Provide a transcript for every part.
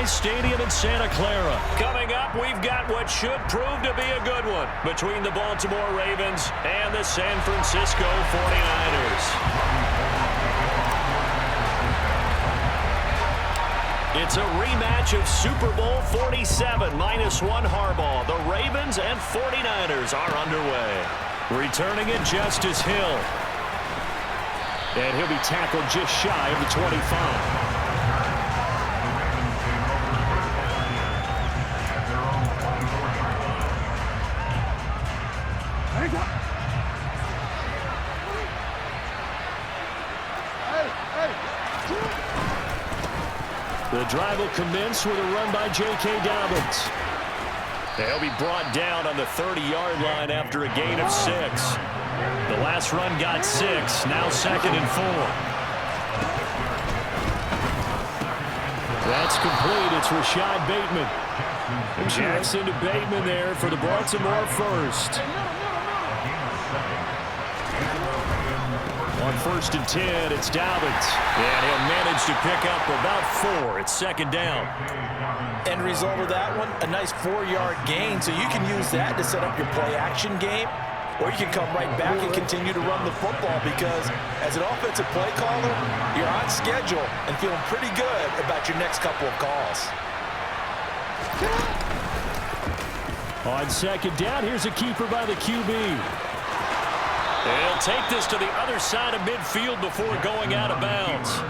Levi's Stadium in Santa Clara. Coming up, we've got what should prove to be a good one between the Baltimore Ravens and the San Francisco 49ers. It's a rematch of Super Bowl 47, -1 Harbaugh. The Ravens and 49ers are underway. Returning it, Justice Hill. And he'll be tackled just shy of the 25. The drive will commence with a run by J.K. Dobbins. They'll be brought down on the 30-yard line after a gain of 6. The last run got 6, now 2nd and 4. That's complete. It's Rashad Bateman. Jackson to Bateman there for the Baltimore first. On 1st and 10, it's Dobbins. And he'll manage to pick up about 4. It's 2nd down. End result of that one, a nice 4-yard gain. So you can use that to set up your play-action game. Or you can come right back and continue to run the football because as an offensive play caller, you're on schedule and feeling pretty good about your next couple of calls. On 2nd down, here's a keeper by the QB. They'll take this to the other side of midfield before going out of bounds.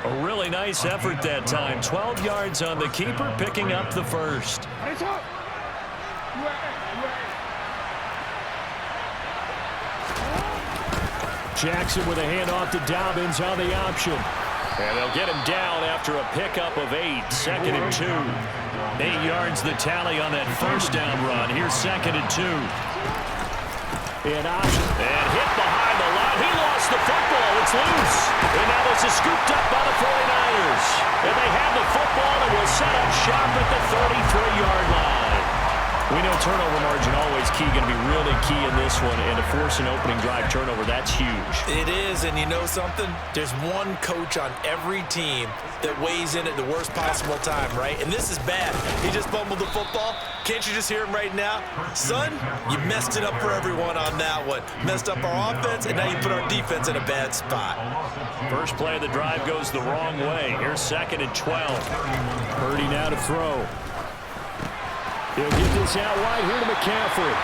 A really nice effort that time. 12 yards on the keeper, picking up the first. Jackson with a handoff to Dobbins on the option. And they'll get him down after a pickup of 8. 2nd and 2. 8 yards the tally on that first down run. Here's 2nd and 2. And option. And hit behind the line. He lost the football. It's loose. And now this is scooped up by the 49ers. And they have the football and will set up shop at the 33-yard line. We know turnover margin always key, going to be really key in this one, and to force an opening drive turnover, that's huge. It is, and you know something? There's one coach on every team that weighs in at the worst possible time, right? And this is bad. He just fumbled the football. Can't you just hear him right now? Son, you messed it up for everyone on that one. Messed up our offense, and now you put our defense in a bad spot. First play of the drive goes the wrong way. Here's 2nd and 12. Purdy now to throw. He'll get this out wide here to McCaffrey.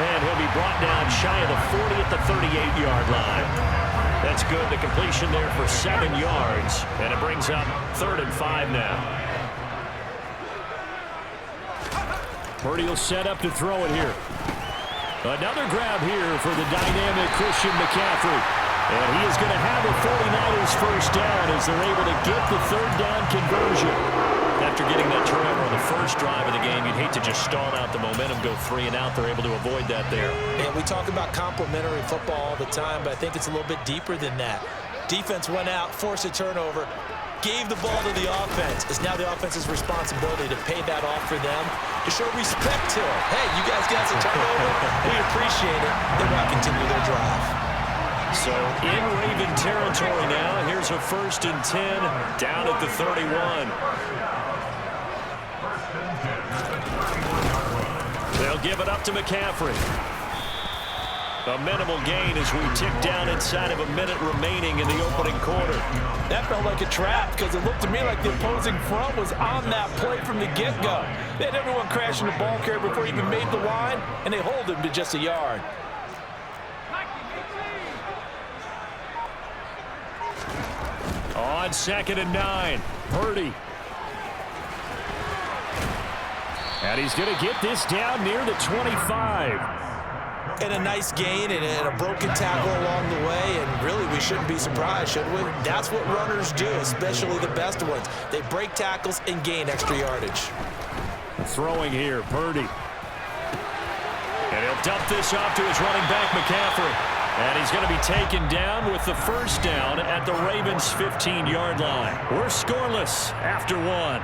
And he'll be brought down shy of the 40 at the 38-yard line. That's good. The completion there for 7 yards. And it brings up 3rd and 5 now. Purdy will set up to throw it here. Another grab here for the dynamic Christian McCaffrey. And he is going to have the 49ers first down as they're able to get the 3rd down conversion. After getting that turnover on the first drive of the game, you'd hate to just stall out the momentum, go 3 and out. They're able to avoid that there. And we talk about complementary football all the time, but I think it's a little bit deeper than that. Defense went out, forced a turnover, gave the ball to the offense. It's now the offense's responsibility to pay that off for them, to show respect to it. Hey, you guys got some turnover. We appreciate it. They want to continue their drive. So in Raven territory now. Here's a 1st and 10 down at the 31. They'll give it up to McCaffrey. A minimal gain as we tick down inside of a minute remaining in the opening quarter. That felt like a trap because it looked to me like the opposing front was on that play from the get-go. They had everyone crashing the ball carrier before he even made the line, and they hold him to just a yard. On 2nd and 9, Purdy. And he's going to get this down near the 25. And a nice gain and a broken tackle along the way, and really we shouldn't be surprised, should we? That's what runners do, especially the best ones. They break tackles and gain extra yardage. Throwing here, Purdy. And he'll dump this off to his running back, McCaffrey. And he's going to be taken down with the first down at the Ravens' 15-yard line. We're scoreless after 1.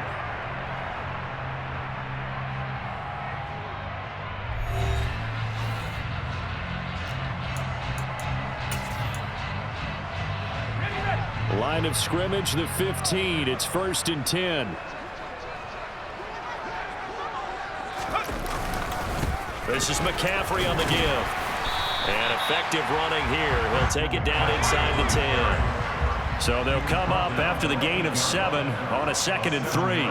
Line of scrimmage, the 15. It's 1st and 10. This is McCaffrey on the give. And effective running here. He'll take it down inside the 10. So they'll come up after the gain of 7 on a 2nd and 3.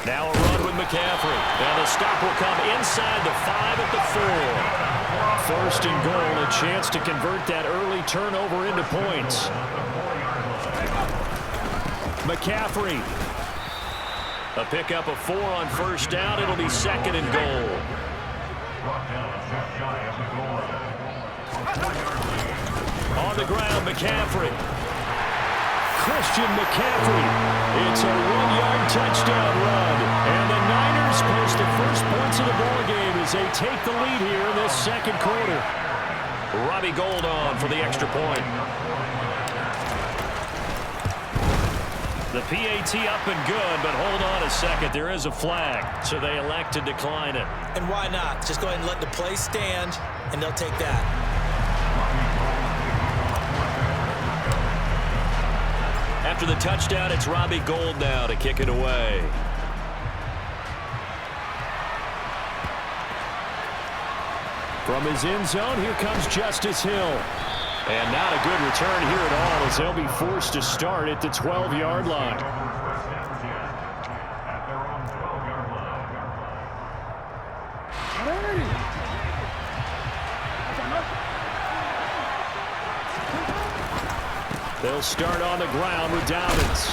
Now a run with McCaffrey. And the stop will come inside the 5 at the 4. 1st and goal, a chance to convert that early turnover into points. McCaffrey. A pickup of 4 on 1st down. It'll be 2nd and goal. On the ground, McCaffrey. Christian McCaffrey. It's a 1-yard touchdown run. And the Niners post the first points of the ball game as they take the lead here in this 2nd quarter. Robbie Gould on for the extra point. The PAT up and good, but hold on a second. There is a flag, so they elect to decline it. And why not? Just go ahead and let the play stand, and they'll take that. After the touchdown, it's Robbie Gould now to kick it away. From his end zone, here comes Justice Hill. And not a good return here at all as they'll be forced to start at the 12-yard line. They'll start on the ground with Dobbins.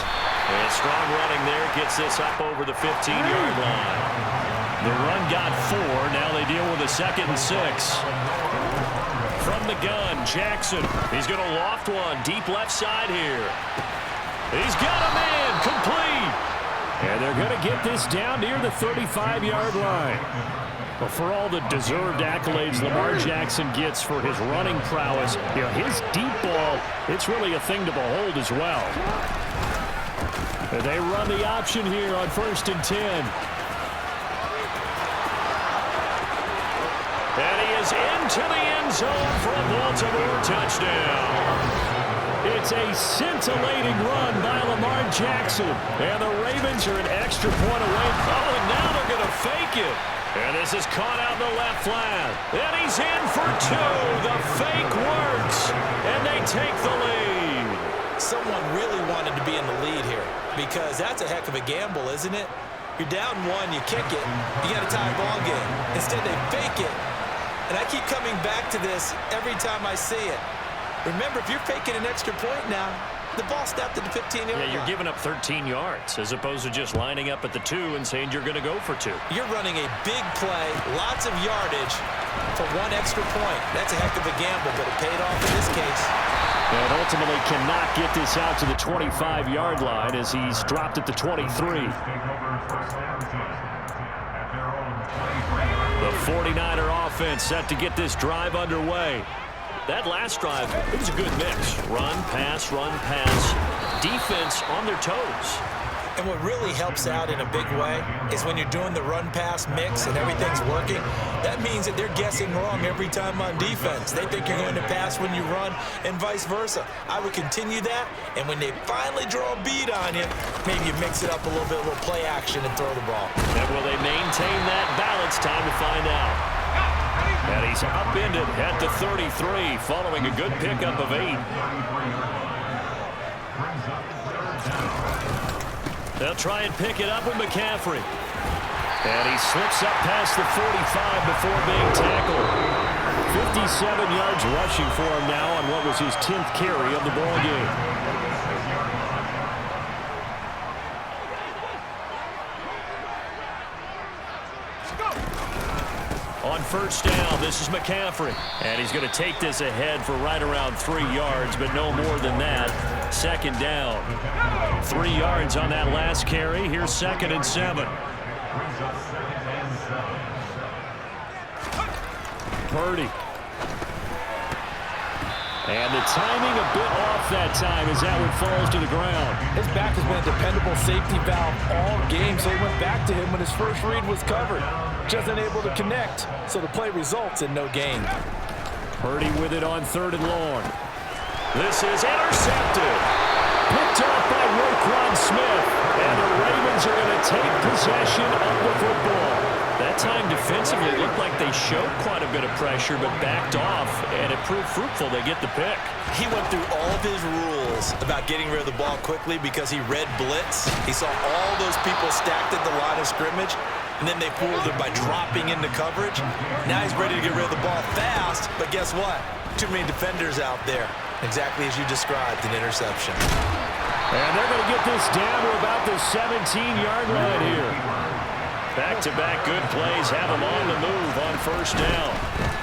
And strong running there gets this up over the 15-yard line. The run got 4. Now they deal with a 2nd and 6. From the gun, Jackson. He's going to loft one deep left side here. He's got a man complete. And they're going to get this down near the 35-yard line. Well, for all the deserved accolades Lamar Jackson gets for his running prowess, you know, his deep ball, it's really a thing to behold as well. They run the option here on 1st and 10. And he is into the end zone for a Baltimore touchdown. It's a scintillating run by Lamar Jackson. And the Ravens are an extra point away. Oh, and now they're going to fake it. And this is caught out in the left flat. And he's in for 2. The fake works. And they take the lead. Someone really wanted to be in the lead here because that's a heck of a gamble, isn't it? You're down 1, you kick it, you got a tie ball game. Instead, they fake it. And I keep coming back to this every time I see it. Remember, if you're faking an extra point now, the ball snapped at the 15-yard line. Yeah, you're giving up 13 yards as opposed to just lining up at the 2 and saying you're going to go for 2. You're running a big play, lots of yardage for 1 extra point. That's a heck of a gamble, but it paid off in this case. And ultimately cannot get this out to the 25-yard line as he's dropped at the 23. The 49er offense set to get this drive underway. That last drive, it was a good mix. Run, pass, defense on their toes. And what really helps out in a big way is when you're doing the run-pass mix and everything's working, that means that they're guessing wrong every time on defense. They think you're going to pass when you run and vice versa. I would continue that, and when they finally draw a bead on you, maybe you mix it up a little bit, a little play action and throw the ball. And will they maintain that balance? Time to find out. And he's upended at the 33 following a good pickup of 8. They'll try and pick it up with McCaffrey. And he slips up past the 45 before being tackled. 57 yards rushing for him now on what was his 10th carry of the ball game. On 1st down, this is McCaffrey. And he's going to take this ahead for right around 3 yards, but no more than that. 2nd down. 3 yards on that last carry. Here's 2nd and 7. Purdy. And the timing a bit off that time as that one falls to the ground. His back has been a dependable safety valve all game, so he went back to him when his first read was covered. Just unable to connect, so the play results in no gain. Purdy with it on 3rd and long. This is intercepted. Picked up by Roquan Smith. And the Ravens are going to take possession of the football. That time defensively looked like they showed quite a bit of pressure but backed off, and it proved fruitful. They get the pick. He went through all of his rules about getting rid of the ball quickly because he read blitz. He saw all those people stacked at the line of scrimmage, and then they fooled him by dropping into coverage. Now he's ready to get rid of the ball fast, but guess what? Too many defenders out there. Exactly as you described, an interception. And they're going to get this down to about the 17-yard line here. Back-to-back good plays have him on the move on first down.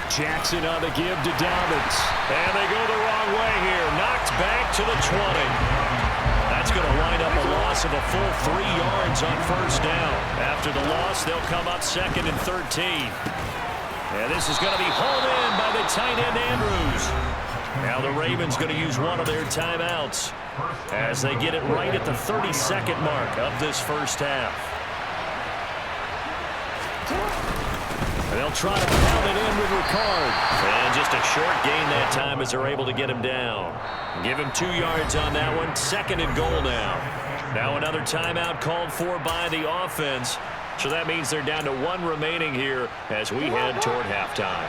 Jackson on the give to Dobbins. And they go the wrong way here. Knocked back to the 20. That's going to wind up a loss of a full 3 yards on first down. After the loss, they'll come up 2nd and 13. And this is going to be hauled in by the tight end Andrews. Now the Ravens going to use one of their timeouts as they get it right at the 32nd mark of this first half. They'll try to pound it in with Ricard. And just a short gain that time as they're able to get him down. Give him 2 yards on that one. 2nd and goal now. Now another timeout called for by the offense. So that means they're down to 1 remaining here as we head toward halftime.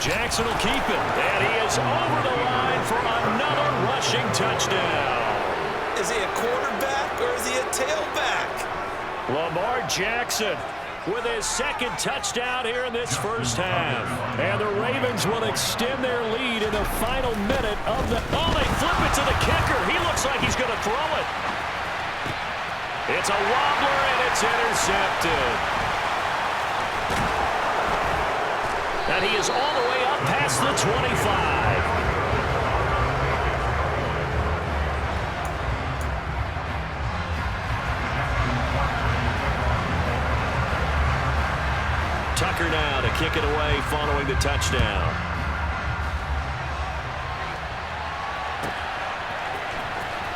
Jackson will keep it. And he is over the line for another rushing touchdown. Is he a quarterback or is he a tailback? Lamar Jackson with his 2nd touchdown here in this first half. And the Ravens will extend their lead in the final minute of the... Oh, they flip it to the kicker. He looks like he's going to throw it. It's a wobbler, and it's intercepted. And he is all the way up past the 25. Tucker now to kick it away following the touchdown.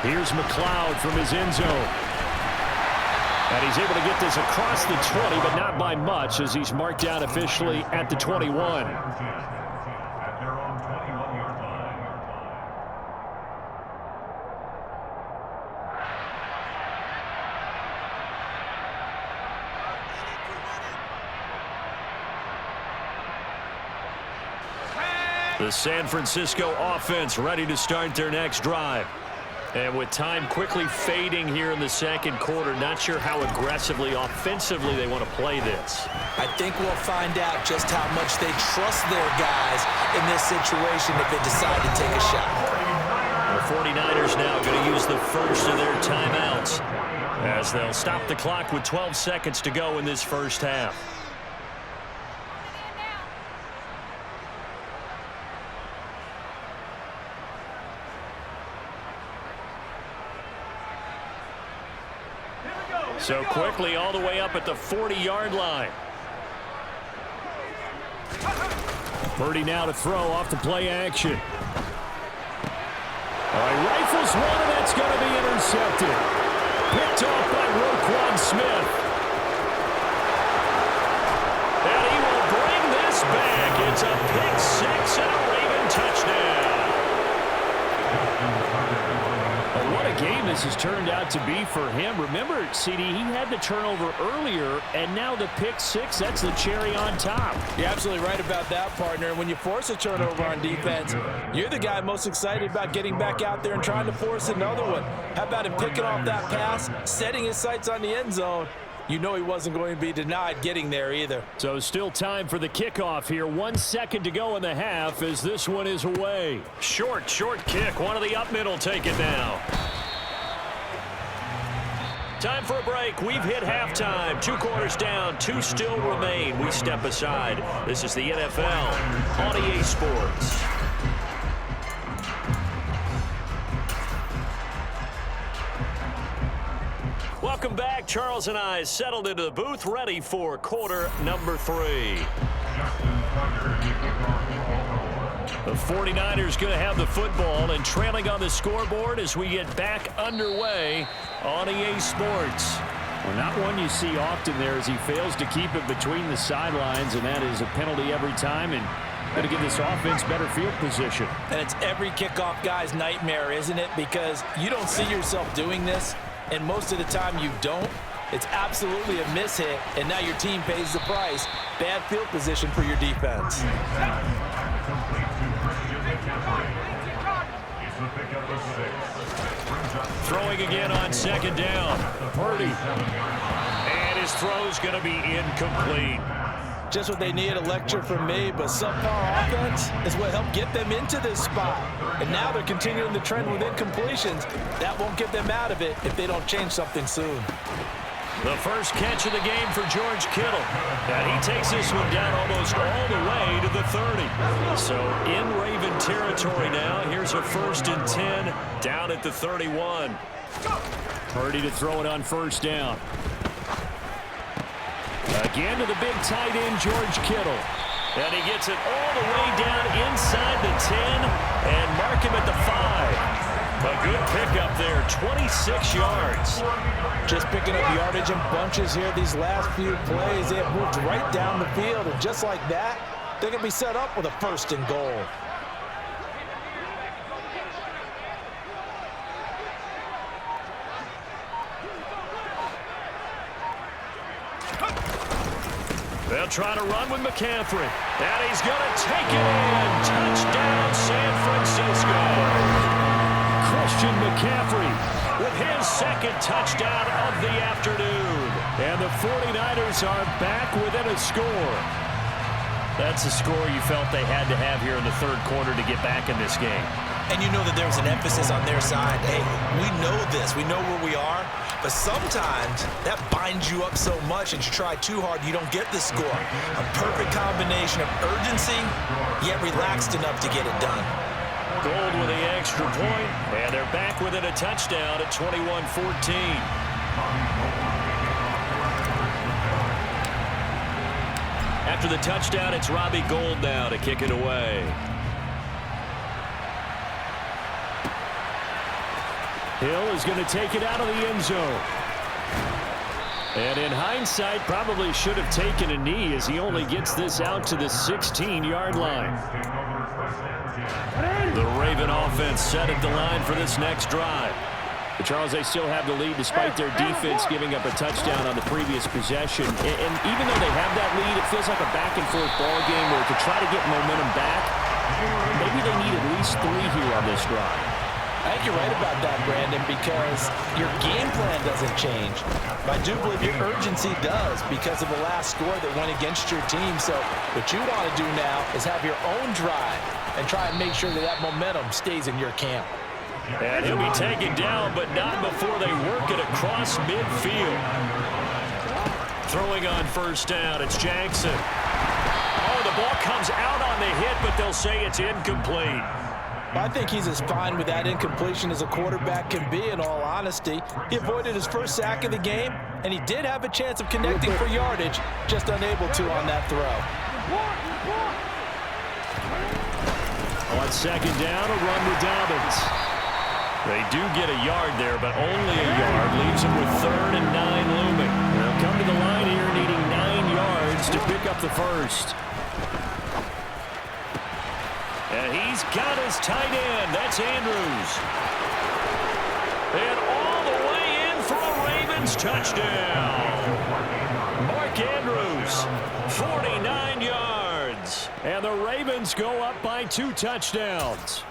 Here's McLeod from his end zone. And he's able to get this across the 20, but not by much as he's marked down officially at the 21. The San Francisco offense ready to start their next drive. And with time quickly fading here in the 2nd quarter, not sure how aggressively, offensively they want to play this. I think we'll find out just how much they trust their guys in this situation if they decide to take a shot. The 49ers now going to use the first of their timeouts as they'll stop the clock with 12 seconds to go in this first half. So quickly all the way up at the 40-yard line. Purdy now to throw off the play action. All right, rifles one, and that's going to be intercepted. Picked off by Roquan Smith. And he will bring this back. It's a pick 6 and a Raven touchdown. What a game this has turned out to be for him. Remember, CD, he had the turnover earlier, and now the pick 6, that's the cherry on top. You're absolutely right about that, partner. When you force a turnover on defense, you're the guy most excited about getting back out there and trying to force another one. How about him picking off that pass, setting his sights on the end zone? You know he wasn't going to be denied getting there either. So still time for the kickoff here. 1 second to go in the half as this one is away. Short kick. One of the up middle take it now. Time for a break. We've hit halftime. 2 quarters down. 2 still remain. We step aside. This is the NFL on EA Sports. Welcome back. Charles and I settled into the booth, ready for quarter number 3. The 49ers going to have the football and trailing on the scoreboard as we get back underway on EA Sports. Well, not one you see often there as he fails to keep it between the sidelines, and that is a penalty every time. And Going to give this offense better field position. And it's every kickoff guy's nightmare, isn't it? Because you don't see yourself doing this, and most of the time you don't. It's absolutely a mishit, and now your team pays the price. Bad field position for your defense. Throwing again on second down. Purdy. And his throw's going to be incomplete. Just what they need, a lecture from me, but subpar offense is what helped get them into this spot. And now they're continuing the trend with incompletions. That won't get them out of it if they don't change something soon. The first catch of the game for George Kittle. And he takes this one down almost all the way to the 30. So in Raven territory now. Here's a 1st and 10 down at the 31. Purdy to throw it on first down. Again to the big tight end, George Kittle. And he gets it all the way down inside the 10 and mark him at the 5. A good pickup there, 26 yards. Just picking up yardage in bunches here these last few plays. They have moved right down the field, and just like that, they're going to be set up with a 1st and goal. They'll try to run with McCaffrey. And he's going to take it in. Touchdown, San Francisco. Christian McCaffrey with his 2nd touchdown of the afternoon. And the 49ers are back within a score. That's a score you felt they had to have here in the 3rd quarter to get back in this game. And you know that there's an emphasis on their side. Hey, we know this. We know where we are. But sometimes that binds you up so much that you try too hard, you don't get the score. A perfect combination of urgency, yet relaxed enough to get it done. Gold with the extra point, and they're back within a touchdown at 21-14. After the touchdown, it's Robbie Gould now to kick it away. Hill is going to take it out of the end zone. And in hindsight, probably should have taken a knee as he only gets this out to the 16-yard line. The Raven offense set at the line for this next drive. But Charles, they still have the lead despite their defense giving up a touchdown on the previous possession. And even though they have that lead, it feels like a back-and-forth ball game where to try to get momentum back, maybe they need at least 3 here on this drive. I think you're right about that, Brandon, because your game plan doesn't change. But I do believe your urgency does because of the last score that went against your team. So what you want to do now is have your own drive and try and make sure that that momentum stays in your camp. And he'll be taken down, but not before they work it across midfield. Throwing on first down, it's Jackson. Oh, the ball comes out on the hit, but they'll say it's incomplete. I think he's as fine with that incompletion as a quarterback can be, in all honesty. He avoided his first sack of the game, and he did have a chance of connecting for yardage, just unable to on that throw. On second down, a run with Dobbins. They do get a yard there, but only a yard. Leaves them with 3rd and 9 looming. They'll come to the line here needing 9 yards to pick up the first. And he's got his tight end. That's Andrews. And all the way in for a Ravens touchdown. Mark Andrews, 49 yards. And the Ravens go up by 2 touchdowns.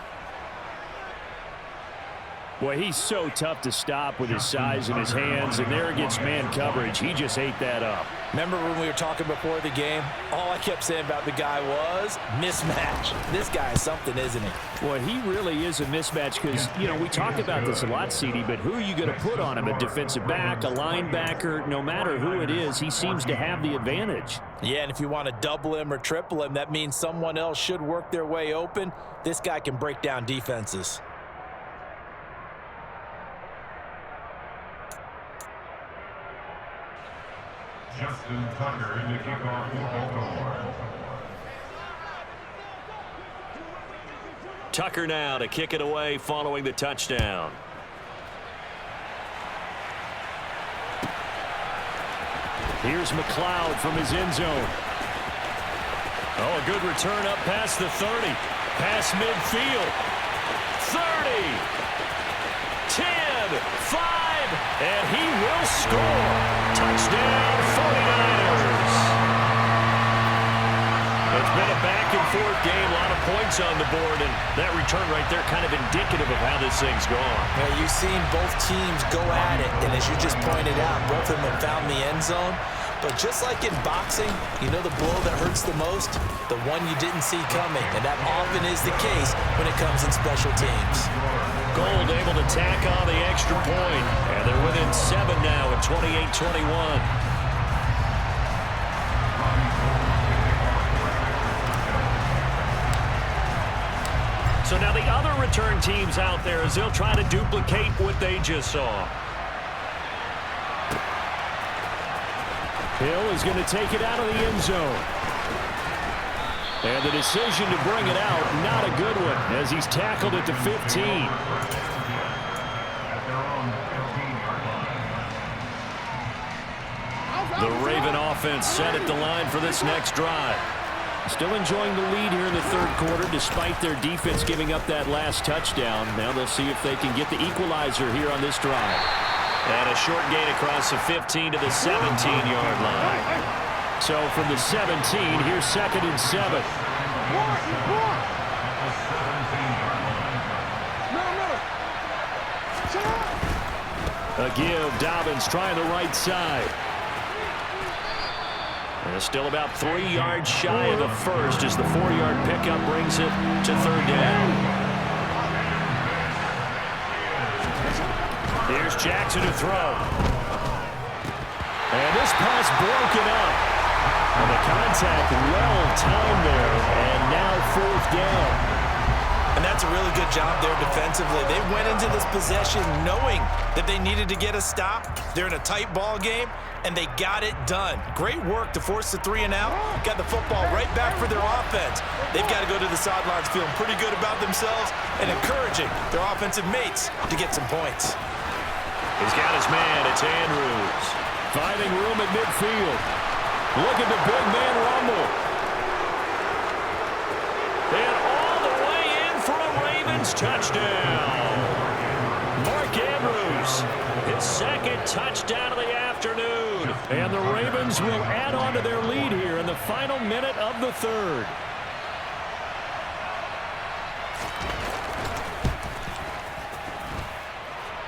Boy, he's so tough to stop with his size and his hands, and there against man coverage, he just ate that up. Remember when we were talking before the game? All I kept saying about the guy was mismatch. This guy is something, isn't he? Boy, he really is a mismatch because, you know, we talk about this a lot, CD, but who are you going to put on him? A defensive back, a linebacker, no matter who it is, he seems to have the advantage. Yeah, and if you want to double him or triple him, that means someone else should work their way open. This guy can break down defenses. Justin Tucker in the kickoff for Baltimore. Tucker now to kick it away following the touchdown. Here's McLeod from his end zone. Oh, a good return up past the 30. Past midfield. 30. 10. 5. And he will score. Touchdown, 49ers. It's been a back-and-forth game, a lot of points on the board, and that return right there kind of indicative of how this thing's gone. Yeah, you've seen both teams go at it, and as you just pointed out, both of them have found the end zone. But just like in boxing, you know the blow that hurts the most? The one you didn't see coming, and that often is the case when it comes in special teams. Gold able to tack on the extra point, and they're within 7 now at 28-21. So now the other return teams out there as they'll try to duplicate what they just saw. Hill is going to take it out of the end zone. And the decision to bring it out, not a good one, as he's tackled at the 15. The Raven offense set at the line for this next drive. Still enjoying the lead here in the third quarter, despite their defense giving up that last touchdown. Now they'll see if they can get the equalizer here on this drive. And a short gain across the 15 to the 17-yard line. So from the 17, here's 2nd and 7. A give, Dobbins trying the right side. And still about 3 yards shy of the first as the 4-yard pickup brings it to 3rd down. Here's Jackson to throw. And this pass broken up. And the contact well timed there. And now 4th down. And that's a really good job there defensively. They went into this possession knowing that they needed to get a stop. They're in a tight ball game, and they got it done. Great work to force the 3 and out. Got the football right back for their offense. They've got to go to the sidelines feeling pretty good about themselves and encouraging their offensive mates to get some points. He's got his man. It's Andrews. Finding room at midfield. Look at the big man rumble. And all the way in for a Ravens touchdown. Mark Andrews, his 2nd touchdown of the afternoon. And the Ravens will add on to their lead here in the final minute of the 3rd.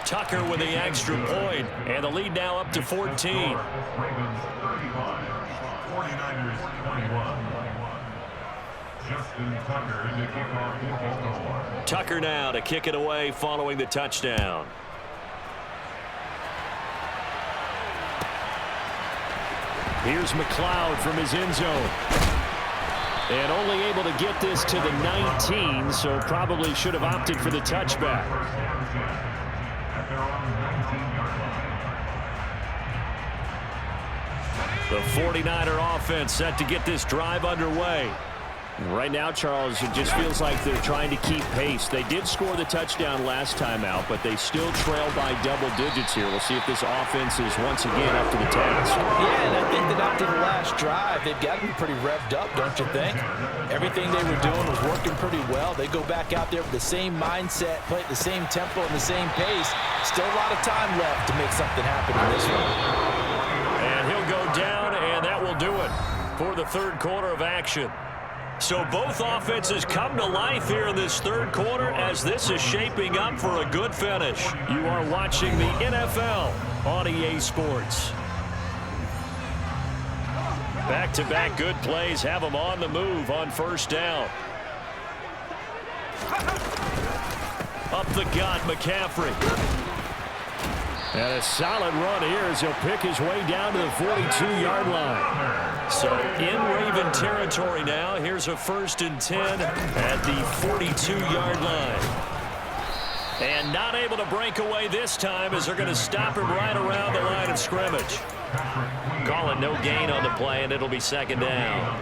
Tucker with the extra point, and the lead now up to 14. Ravens 35, 49ers 21. Justin Tucker in the kickoff for Tucker now to kick it away following the touchdown. Here's McLeod from his end zone. And only able to get this to the 19, so probably should have opted for the touchback. The 49er offense set to get this drive underway. Right now, Charles, it just feels like they're trying to keep pace. They did score the touchdown last time out, but they still trail by double digits here. We'll see if this offense is once again up to the task. Yeah, and I think that after the last drive, they've got to be pretty revved up, don't you think? Everything they were doing was working pretty well. They go back out there with the same mindset, play at the same tempo and the same pace. Still a lot of time left to make something happen in this one. And he'll go down, and that will do it for the 3rd quarter of action. So both offenses come to life here in this 3rd quarter as this is shaping up for a good finish. You are watching the NFL on EA Sports. Back-to-back good plays have them on the move on 1st down. Up the gut, McCaffrey. And a solid run here as he'll pick his way down to the 42-yard line. So in Raven territory now. Here's a 1st and 10 at the 42-yard line. And not able to break away this time as they're going to stop him right around the line of scrimmage. Call it no gain on the play, and it'll be 2nd down.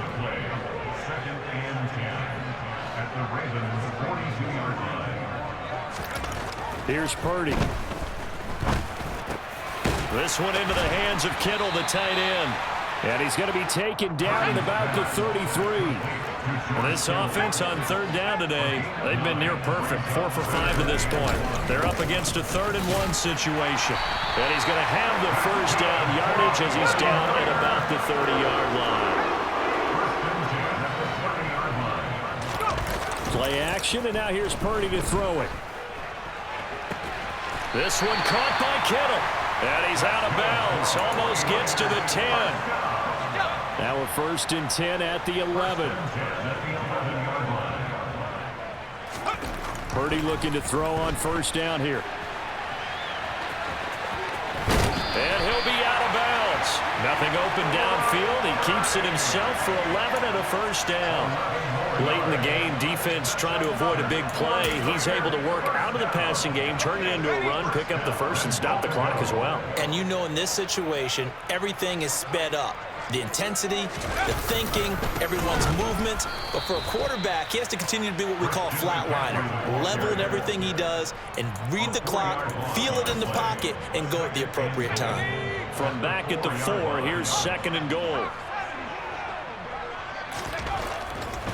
2nd and 10 at the Ravens 42-yard line. Here's Purdy. This one into the hands of Kittle, the tight end. And he's going to be taken down at about the 33. Well, this offense on third down today, they've been near perfect, 4 for 5 to this point. They're up against a 3rd-and-1 situation. And he's going to have the first down yardage as he's down at about the 30-yard line. Play action, and now here's Purdy to throw it. This one caught by Kittle. And he's out of bounds. Almost gets to the 10. Now a 1st and 10 at the 11. Purdy looking to throw on 1st down here. And he'll be out of bounds. Nothing open downfield. He keeps it himself for 11 and a 1st down. Late in the game, defense trying to avoid a big play. He's able to work out of the passing game, turn it into a run, pick up the 1st, and stop the clock as well. And you know in this situation, everything is sped up. The intensity, the thinking, everyone's movement. But for a quarterback, he has to continue to be what we call a flatliner. Level in everything he does and read the clock, feel it in the pocket, and go at the appropriate time. From back at the 4, here's 2nd and goal.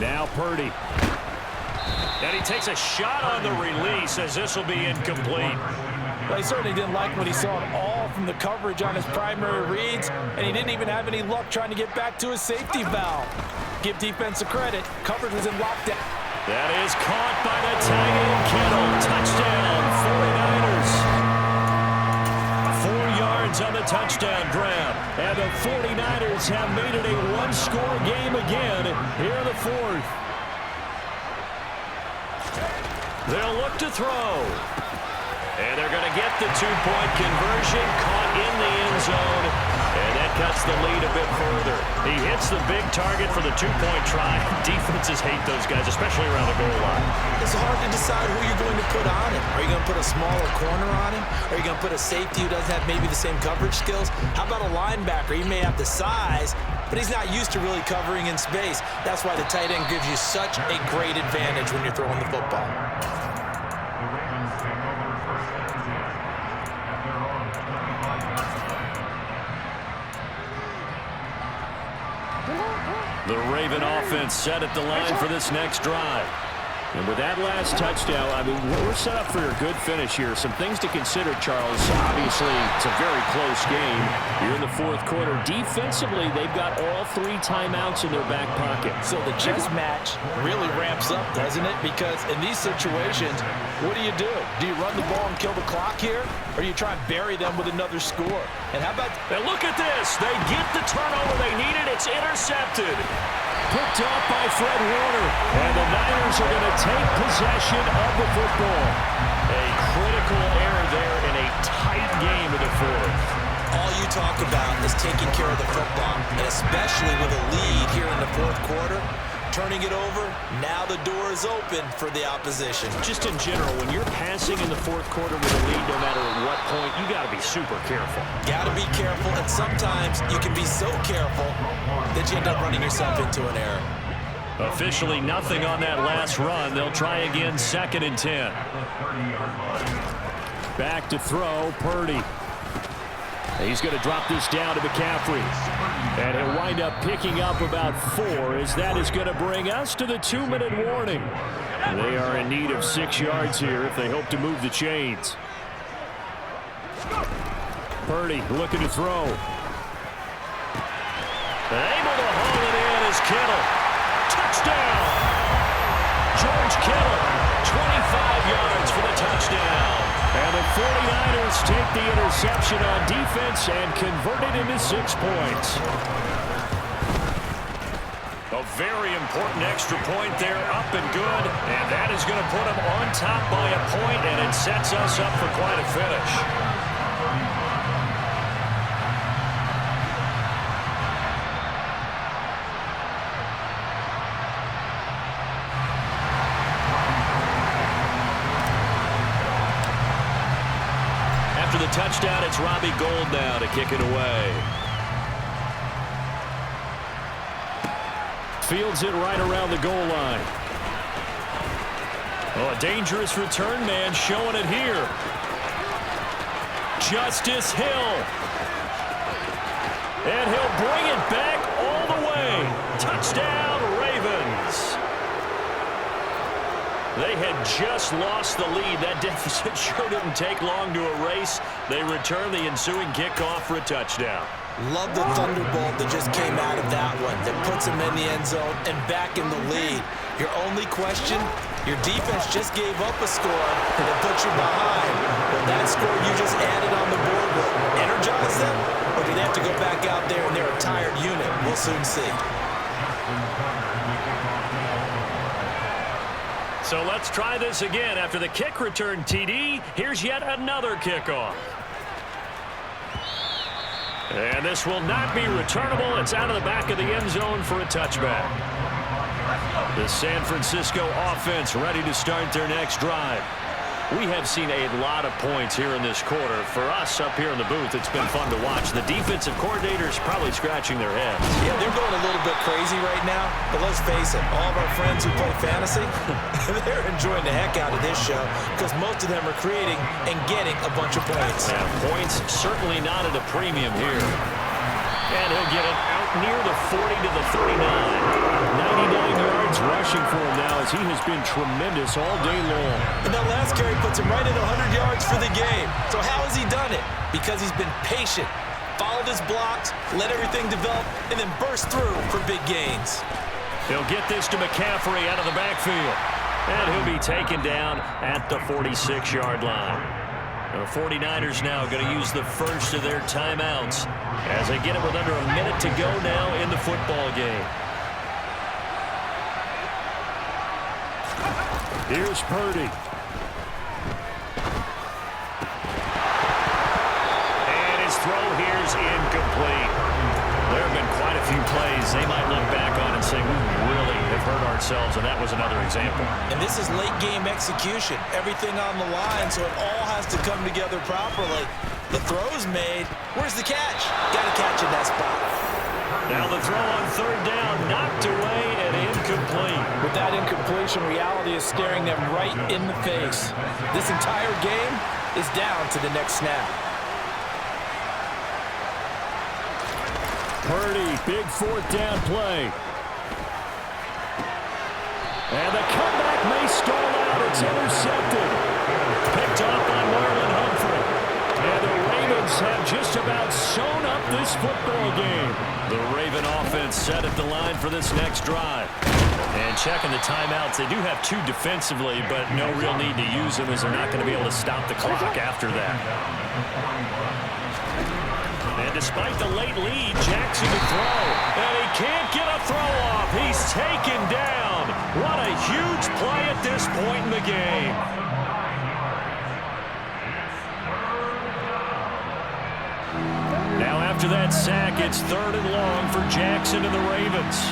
Now Purdy. And he takes a shot on the release as this will be incomplete. Well, he certainly didn't like when he saw it all from the coverage on his primary reads, and he didn't even have any luck trying to get back to his safety valve. Give defense a credit. Coverage was in lockdown. That is caught by the tight end, Kittle. Touchdown, 49ers. 4 yards on the touchdown grab. And the 49ers have made it a one-score game again here in the 4th. They'll look to throw. And they're going to get the 2-point conversion, caught in the end zone, and that cuts the lead a bit further. He hits the big target for the 2-point try. Defenses hate those guys, especially around the goal line. It's hard to decide who you're going to put on him. Are you going to put a smaller corner on him? Are you going to put a safety who doesn't have maybe the same coverage skills? How about a linebacker? He may have the size, but he's not used to really covering in space. That's why the tight end gives you such a great advantage when you're throwing the football. The Raven offense set at the line for this next drive. And with that last touchdown, I mean, we're set up for a good finish here. Some things to consider, Charles. Obviously, it's a very close game. You're in the 4th quarter. Defensively, they've got all 3 timeouts in their back pocket. So the chess match really ramps up, doesn't it? Because in these situations, what do? Do you run the ball and kill the clock here? Or do you try and bury them with another score? And how about... And look at this. They get the turnover they needed. It's intercepted. Picked off by Fred Warner. And the Niners are going to take possession of the football. A critical error there in a tight game in the 4th. All you talk about is taking care of the football, and especially with a lead here in the 4th quarter. Turning it over, now the door is open for the opposition. Just in general, when you're passing in the 4th quarter with a lead, no matter at what point, you got to be super careful. Got to be careful, and sometimes you can be so careful that you end up running yourself into an error. Officially nothing on that last run. They'll try again, 2nd and 10. Back to throw, Purdy. He's going to drop this down to McCaffrey. And he'll wind up picking up about 4 as that is going to bring us to the 2-minute warning. They are in need of 6 yards here if they hope to move the chains. Purdy looking to throw. Able to haul it in is Kittle. Touchdown! George Kittle, 25 yards for the touchdown. And the 49ers take the interception on defense and convert it into 6 points. A very important extra point there, up and good. And that is going to put them on top by a point, and it sets us up for quite a finish. The touchdown, it's Robbie Gould now to kick it away. Fields it right around the goal line. Oh, a dangerous return man showing it here. Justice Hill. And he'll bring it back all the way. Touchdown, Ravens. They had just lost the lead. That deficit sure didn't take long to erase. They return the ensuing kickoff for a touchdown. Love the thunderbolt that just came out of that one. That puts him in the end zone and back in the lead. Your only question, your defense just gave up a score and it put you behind. But that score you just added on the board will energize them? Or do they have to go back out there and they're a tired unit? We'll soon see. So let's try this again. After the kick return TD, here's yet another kickoff. And this will not be returnable. It's out of the back of the end zone for a touchback. The San Francisco offense ready to start their next drive. We have seen a lot of points here in this quarter. For us up here in the booth, it's been fun to watch. The defensive coordinators probably scratching their heads. Yeah, they're going a little bit crazy right now. But let's face it, all of our friends who play fantasy, they're enjoying the heck out of this show because most of them are creating and getting a bunch of points. Yeah, points certainly not at a premium here. And he'll get it out near the 40 to the 39. 99 yards rushing for him now as he has been tremendous all day long. And that last carry puts him right at 100 yards for the game. So how has he done it? Because he's been patient, followed his blocks, let everything develop, and then burst through for big gains. He'll get this to McCaffrey out of the backfield. And he'll be taken down at the 46-yard line. The 49ers now going to use the first of their timeouts as they get it with under a minute to go now in the football game. Here's Purdy. And his throw here's incomplete. There have been quite a few plays they might look back on and say, we really have hurt ourselves, and that was another example. And this is late-game execution. Everything on the line, so it all has to come together properly. The throw's made. Where's the catch? Got to catch in that spot. Now the throw on third down, knocked away and incomplete. With that incompletion, reality is staring them right in the face. This entire game is down to the next snap. Purdy, big fourth down play. And the comeback may stall out. It's intercepted. Picked off by Marlon Humphrey. And the Ravens have just about sewn up this football game. The Raven offense set at the line for this next drive. And checking the timeouts, they do have two defensively, but no real need to use them as they're not going to be able to stop the clock after that. And despite the late lead, Jackson to throw. And he can't get a throw off. He's taken down. What a huge play at this point in the game. Now after that sack, it's third and long for Jackson and the Ravens.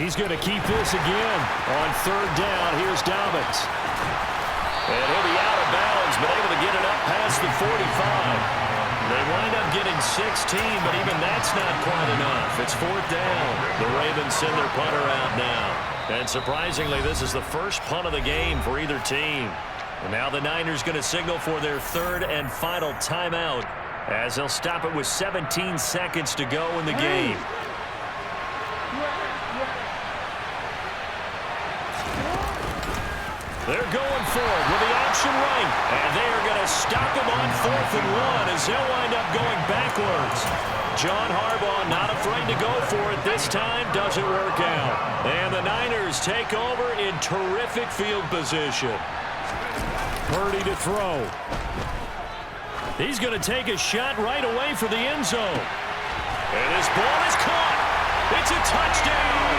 He's going to keep this again. On third down, here's Dobbins. And he'll be out of bounds, but able to get it up past the 45. They wind up getting 16, but even that's not quite enough. It's fourth down. The Ravens send their punter out now. And surprisingly, this is the first punt of the game for either team. And now the Niners going to signal for their third and final timeout as they'll stop it with 17 seconds to go in the game. They're going forward with the option right. And they are going to stop him on fourth and one as they'll wind up going backwards. John Harbaugh not afraid to go for it this time. Doesn't work out. And the Niners take over in terrific field position. Purdy to throw. He's going to take a shot right away for the end zone. And this ball is caught. It's a touchdown.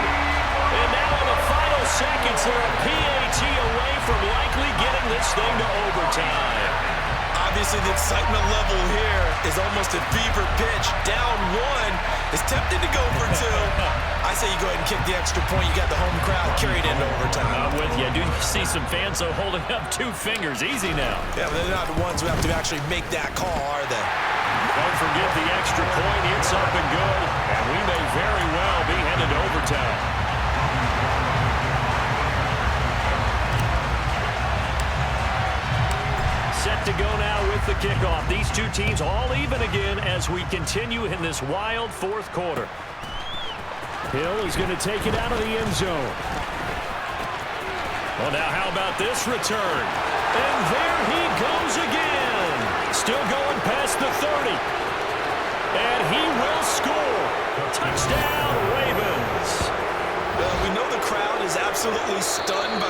And now in the final seconds, they're a PAT away from likely getting this thing to overtime. Obviously, the excitement level here is almost a fever pitch. Down one, is tempted to go for two. I say you go ahead and kick the extra point. You got the home crowd carried into overtime. I'm with you. I do see some fans holding up two fingers. Easy now. Yeah, but they're not the ones who have to actually make that call, are they? Don't forget the extra point. It's up and good. And we may very well be headed to overtime. Set to go now with the kickoff. These two teams all even again as we continue in this wild fourth quarter. Hill is going to take it out of the end zone. Well, now how about this return? And there he goes again. Still going past the 30. And he will score. Touchdown, Ravens. Well, we know the crowd is absolutely stunned by